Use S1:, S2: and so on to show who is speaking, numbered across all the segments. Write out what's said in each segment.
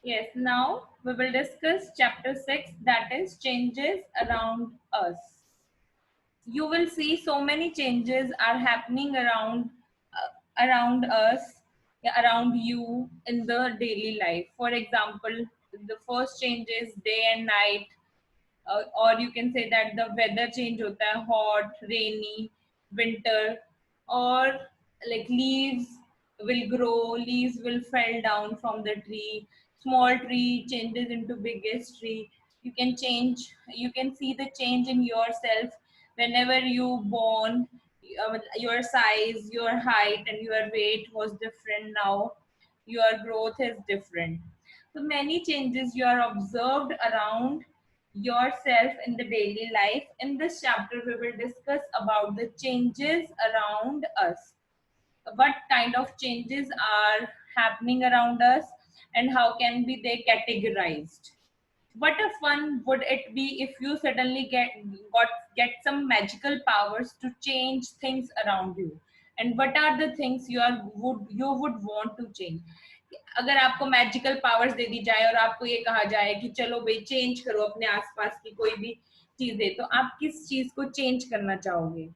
S1: Yes, now we will discuss chapter 6, that is changes around us. You will see so many changes are happening around us, yeah, around you in the daily life. For example, the first change is day and night, or you can say that the weather change hota hai, hot, rainy, winter, or like leaves will grow, leaves will fall down from the tree, small tree changes into biggest tree. You can see the change in yourself whenever you born. Your size, your height and your weight was different. Now your growth is different. So many changes you are observed around yourself in the daily life. In this chapter, we will discuss about the changes around us. What kind of changes are happening around us and how can be they categorized. What a fun would it be if you suddenly get some magical powers to change things around you, and what are the things you would want to change. अगर आपको magical powers दे दी जाए और आपको ये कहा जाए कि चलो भाई चेंज करो अपने आसपास की कोई भी चीजें, तो आप किस चीज को चेंज करना चाहोगे?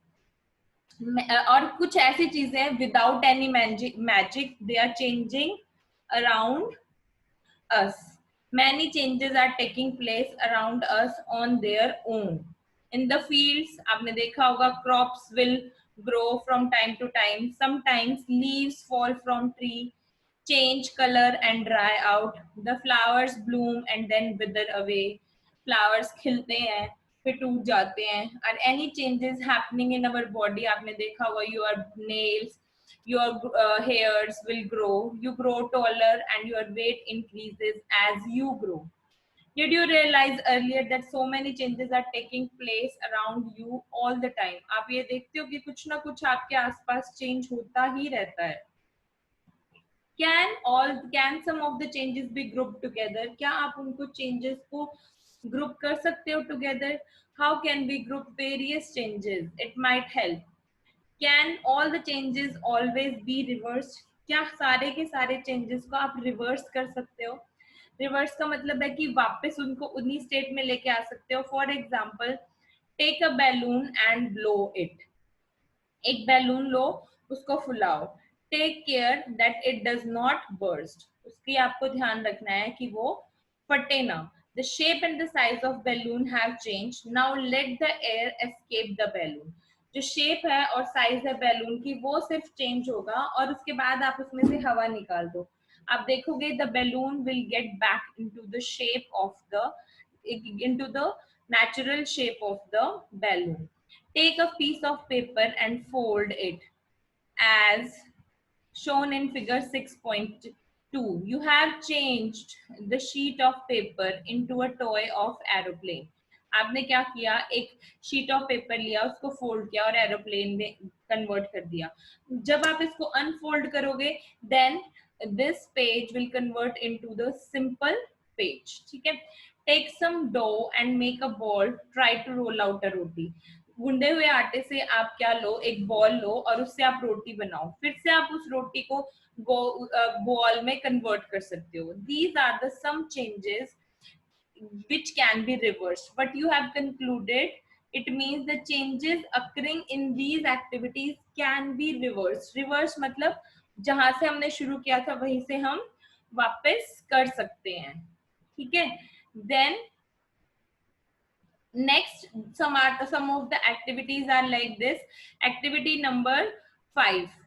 S1: और कुछ ऐसी चीजें हैं without any magic they are changing around us. Many changes are taking place around us on their own. In the fields, आपने देखा होगा crops will grow from time to time. Sometimes leaves fall from tree, change color and dry out. The flowers bloom and then wither away. Flowers खिलते हैं फिर टूट जाते हैं. Are any changes happening in our body? आपने देखा होगा your nails, your hairs will grow, you grow taller and your weight increases as you grow. Did you realize earlier that so many changes are taking place around you all the time? आप ये देखते हो कि कुछ ना कुछ आपके आसपास चेंज होता ही रहता है. Can some of the changes be grouped together? क्या आप उनको changes को group कर सकते हो together? How can we group various changes? It might help. Can all the changes always be reversed? क्या सारे के सारे changes को आप reverse कर सकते हो? Reverse का मतलब है कि वापस उनको उन्हीं state में लेके आ सकते हो. For example, take a balloon and blow it. एक बैलून लो, उसको फुलाओ. Take care that it does not burst. उसकी आपको ध्यान रखना है कि वो फटे ना. The shape and the size of balloon have change. Now let the air escape the balloon. जो शेप है और साइज है बैलून की वो सिर्फ चेंज होगा और उसके बाद आप उसमें से हवा निकाल दो. आप देखोगे the balloon will get back into the shape of the into the natural shape of the balloon. Take a piece of paper and fold it as shown in figure 6.2. You have changed the sheet of paper into a toy of aeroplane. आपने क्या किया? एक sheet of paper लिया, उसको fold किया और aeroplane में convert कर दिया. जब आप इसको अनफोल्ड करोगे then this page will convert into the simple page. ठीक है. Take some dough and make a ball, try to roll out a roti. गूंदे हुए आटे से आप क्या लो, एक बॉल लो और उससे आप रोटी बनाओ. फिर से आप उस रोटी को बॉल में कन्वर्ट कर सकते हो. These are the some changes which can be reversed. But you have concluded it means the changes occurring in these activities can be reversed. Reverse मतलब जहां से हमने शुरू किया था वहीं से हम वापस कर सकते हैं. ठीक है. Then next, some of the activities are like this. Activity number 5.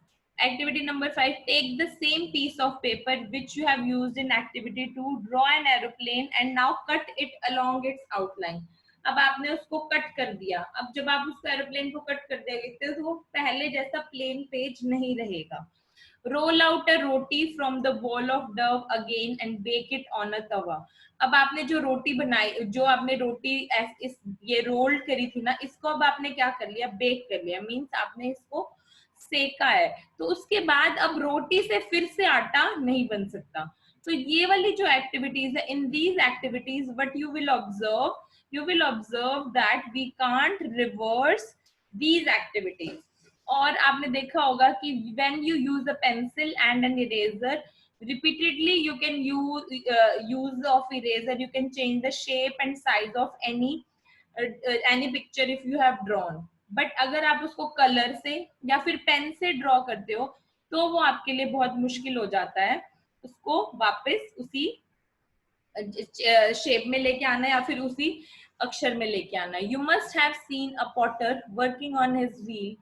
S1: Activity number 5, take the same piece of paper which you have used in activity 2, draw an aeroplane and now cut it along its outline. अब आपने उसको cut कर दिया. अब जब आप उस aeroplane को कट कर देंगे तो वो पहले जैसा प्लेन पेज नहीं रहेगा. Roll out a roti from the ball of dough again and bake it on a tava. अब आपने जो रोटी बनाई, जो आपने रोटी ये रोल्ड करी थी ना, इसको अब आपने क्या कर लिया? बेक कर लिया. मीन्स आपने इसको सेका है. तो उसके बाद अब रोटी से फिर से आटा नहीं बन सकता. तो ये वाली जो एक्टिविटीज है, in these activities what you will observe that we can't reverse these activities. और आपने देखा होगा कि when you use a pencil and an eraser, repeatedly you can use of eraser, you can change the shape and size of any picture if you have drawn. But अगर आप उसको colour से या फिर पेन से draw करते हो तो वो आपके लिए बहुत मुश्किल हो जाता है उसको वापस उसी शेप में लेके आना या फिर उसी अक्षर में लेके आना. You must have seen a Potter working on his wheel.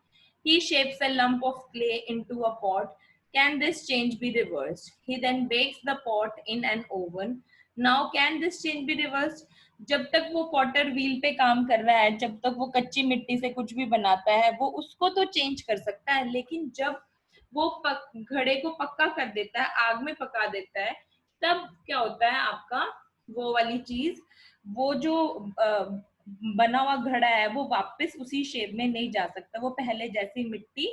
S1: He shapes a lump of clay into a pot. Can this change be reversed? He then bakes the pot in an oven. Now can this change be reversed? जब तक वो Potter wheel पे काम कर रहा है, जब तक वो कच्ची मिट्टी से कुछ भी बनाता है, वो उसको तो चेंज कर सकता है, लेकिन जब वो घड़े को पक्का कर देता है, आग में पका देता है, तब क्या होता है आपका वो वाली चीज, वो जो बना हुआ घड़ा है वो वापस उसी शेप में नहीं जा सकता, वो पहले जैसी मिट्टी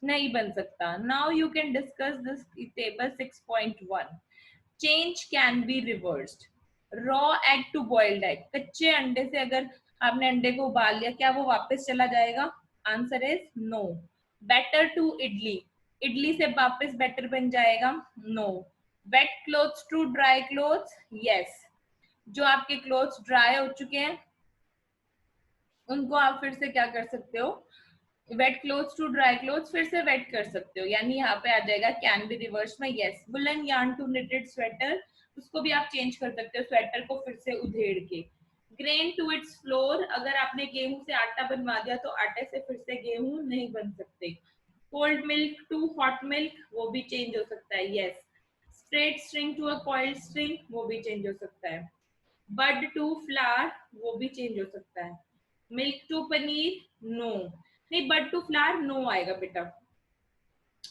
S1: नहीं बन सकता. Now you can discuss this table 6.1. Change can be reversed. Raw egg to boiled egg. कच्चे अंडे से अगर आपने अंडे को उबाल लिया, क्या वो वापस चला जाएगा? Answer is no. Batter to idli. Idli से वापस बेटर बन जाएगा? No. Wet clothes to dry clothes. Yes. जो आपके क्लोथ्स ड्राई हो चुके हैं उनको आप फिर से क्या कर सकते हो? Wet clothes to dry clothes फिर से वेट कर सकते हो, यानी यहाँ पे आ जाएगा कैन बी रिवर्स में. Yes. Woollen yarn to knitted sweater. उसको भी आप चेंज कर सकते हो, स्वेटर को फिर से उधेड़ के. Grain to its flour. अगर आपने गेहूं से आटा बनवा दिया तो आटे से फिर से गेहूं नहीं बन सकते. Cold milk to hot milk. वो भी चेंज हो सकता है. Yes. Straight string to a coiled string. वो भी चेंज हो सकता है. Bud to flower. वो भी चेंज हो सकता है. Milk to paneer. नो. नहीं, बड टू फ्लावर नो आएगा बेटा.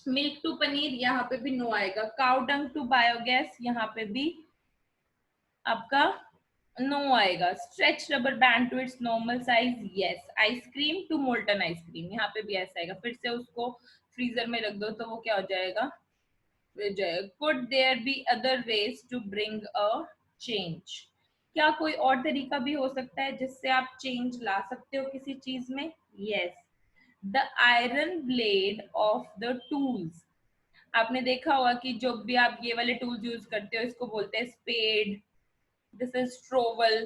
S1: मिल्क टू पनीर यहाँ पे भी नो आएगा. Cow dung to biogas. यहाँ पे भी आपका नो आएगा. Stretch rubber band to its normal size. Yes. Ice cream to molten ice cream. यहाँ पे भी ऐसा आएगा. फिर से उसको फ्रीजर में रख दो तो वो क्या हो जाएगा? Could there be other ways to bring a change? क्या कोई और तरीका भी हो सकता है जिससे आप चेंज ला सकते हो किसी चीज में? Yes. The iron blade of the tools. आपने देखा होगा कि जो भी आप ये वाले टूल्स यूज करते हो इसको बोलते हैं स्पेड, दिस इज ट्रोवल,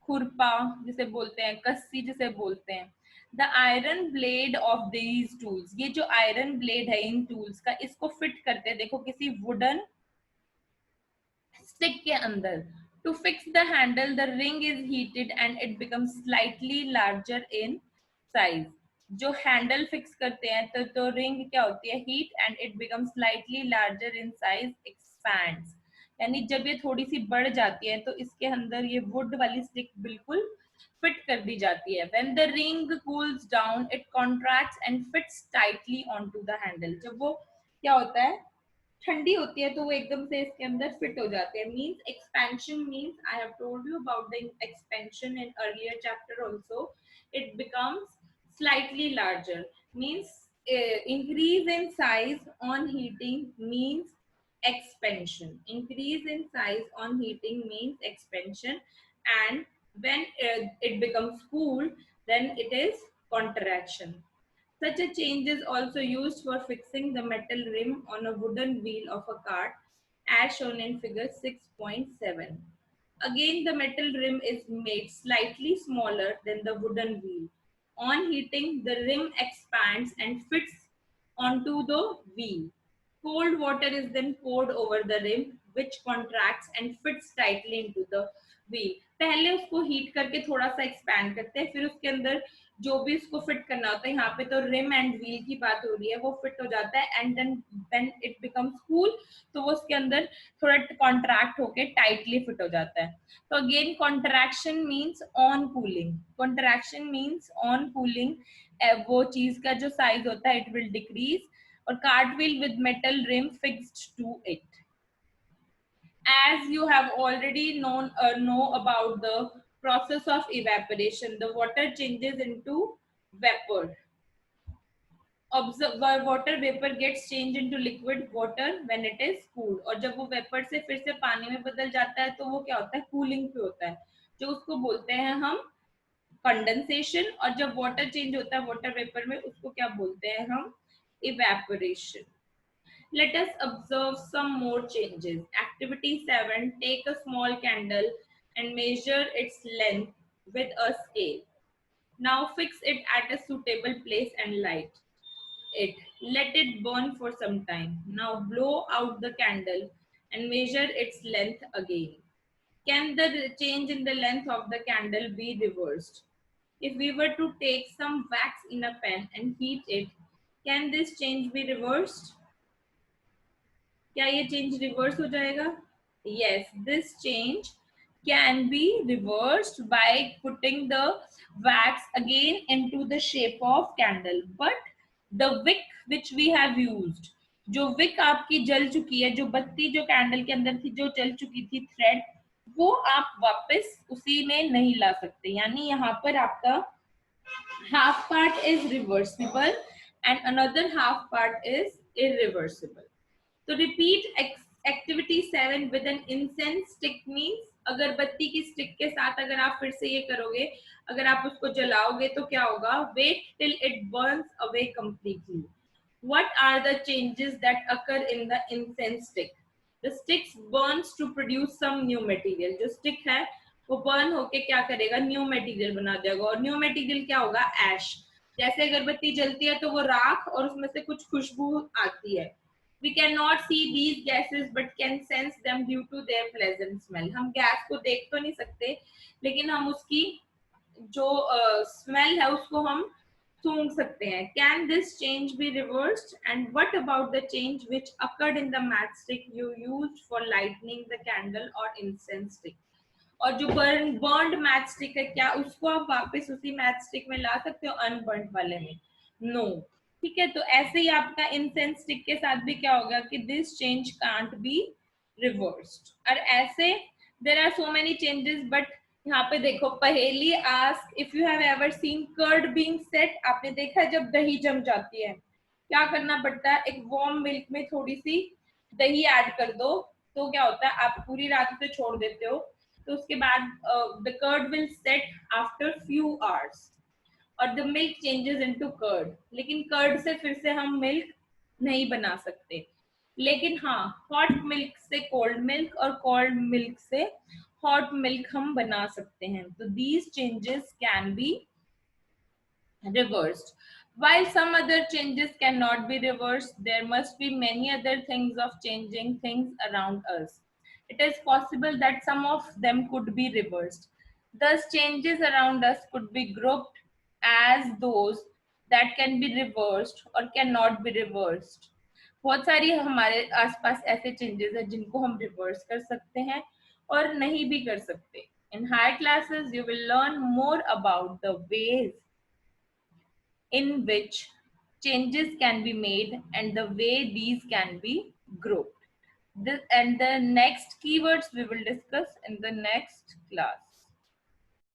S1: खुरपा जिसे बोलते हैं, कस्सी जिसे बोलते हैं. The iron blade of these tools. ये जो आयरन ब्लेड है इन टूल्स का, इसको फिट करते हैं देखो किसी वुडन स्टिक के अंदर. To fix the handle the ring is heated and it becomes slightly larger in size. जो हैंडल फिक्स करते हैं तो रिंग क्या होती है? Heat and it becomes slightly larger in size, expands. यानी जब ये थोड़ी सी बढ़ जाती है तो इसके अंदर ये वुड वाली स्टिक बिल्कुल फिट कर दी जाती है. When the ring cools down it contracts and fits tightly onto the handle. जब वो क्या होता है, ठंडी होती है तो वो एकदम से इसके अंदर फिट हो जाते हैं. Means expansion means I have told you about the expansion in earlier chapter also. It becomes slightly larger. Means increase in size on heating means expansion. Increase in size on heating means expansion, and when it becomes cool then it is contraction. Such a change is also used for fixing the metal rim on a wooden wheel of a cart, as shown in figure 6.7. Again, the metal rim is made slightly smaller than the wooden wheel. On heating, the rim expands and fits onto the wheel. Cold water is then poured over the rim, which contracts and fits tightly into the wheel. पहले उसको heat करके थोड़ा सा expand करते हैं, फिर उसके अंदर जो भी उसको फिट करना होता है, यहाँ पे तो रिम एंड व्हील की बात हो रही है, वो फिट हो जाता है. And then when it becomes cool तो वो उसके अंदर थोड़ा कॉन्ट्रैक्ट होके टाइटली फिट हो जाता है. तो again contraction means on cooling. Contraction means on cooling. वो चीज का जो साइज होता है इट विल डिक्रीज. और cart wheel with metal rim fixed to it. As you have already know about the process of evaporation, the water changes into vapor. Observe, water vapor gets changed into liquid water when it is cooled. और जब वो vapour से फिर से पानी में बदल जाता है तो वो क्या होता है? कूलिंग पे होता है, जो उसको बोलते हैं हम कंडेंसेशन. और जब वाटर चेंज होता है वाटर वेपर में, उसको क्या बोलते हैं हम? Evaporation. Let us observe some more changes. Activity 7, take a small candle and measure its length with a scale. Now fix it at a suitable place and light it. Let it burn for some time. Now blow out the candle and measure its length again. Can the change in the length of the candle be reversed? If we were to take some wax in a pan and heat it, can this change be reversed? क्या ये change reverse हो जाएगा? Yes, this change can be reversed by putting the wax again into the shape of candle. But the wick which we have used, जो wick आपकी जल चुकी है, जो बत्ती जो कैंडल के अंदर थी जो जल चुकी थी थ्रेड, वो आप वापस उसी में नहीं ला सकते. यानी यहाँ पर आपका half part is reversible and another half part is irreversible. तो repeat activity 7 with an incense stick means अगरबत्ती की स्टिक के साथ अगर आप फिर से ये करोगे, अगर आप उसको जलाओगे तो क्या होगा? Wait till it burns away completely. What are the changes that occur in the incense stick? The sticks burns to produce some new material. जो stick है वो burn होके क्या करेगा? New material बना देगा. और new material क्या होगा? Ash. जैसे अगरबत्ती जलती है तो वो राख और उसमें से कुछ खुशबू आती है. We cannot see these gases but can sense them due to their pleasant smell. हम गैस को देख तो नहीं सकते लेकिन हम उसकी जो स्मेल है उसको हम सूंघ सकते हैं. Can this change be reversed? And what about the change which occurred in the matchstick you used for lighting the candle or incense stick? और जो burned matchstick है क्या उसको आप वापस उसी matchstick में ला सकते हो unburnt वाले में? No. ठीक है, तो ऐसे ही आपका इंसेंस स्टिक के साथ भी क्या होगा कि this change can't be reversed. और ऐसे there are so many changes. But यहाँ पे देखो पहेली ask if you have ever seen curd being set. आपने देखा है जब दही जम जाती है क्या करना पड़ता है? एक वार्म मिल्क में थोड़ी सी दही ऐड कर दो तो क्या होता है? आप पूरी रात उसे छोड़ देते हो तो उसके बाद the curd will set after few hours और the milk changes into curd. लेकिन कर्ड से फिर से हम मिल्क नहीं बना सकते. लेकिन हाँ, हॉट मिल्क से कोल्ड मिल्क और कोल्ड मिल्क से हॉट मिल्क हम बना सकते हैं. तो these changes can be reversed. While some other changes cannot be reversed, there must be many other things of changing things around us. It is possible that some of them could be reversed. Thus, changes around us could be grouped as those that can be reversed or cannot be reversed. बहुत सारी हमारे आसपास ऐसे changes हैं जिनको हम reverse कर सकते हैं और नहीं भी कर सकते. In higher classes, you will learn more about the ways in which changes can be made and the way these can be grouped. This and the next keywords we will discuss in the next class.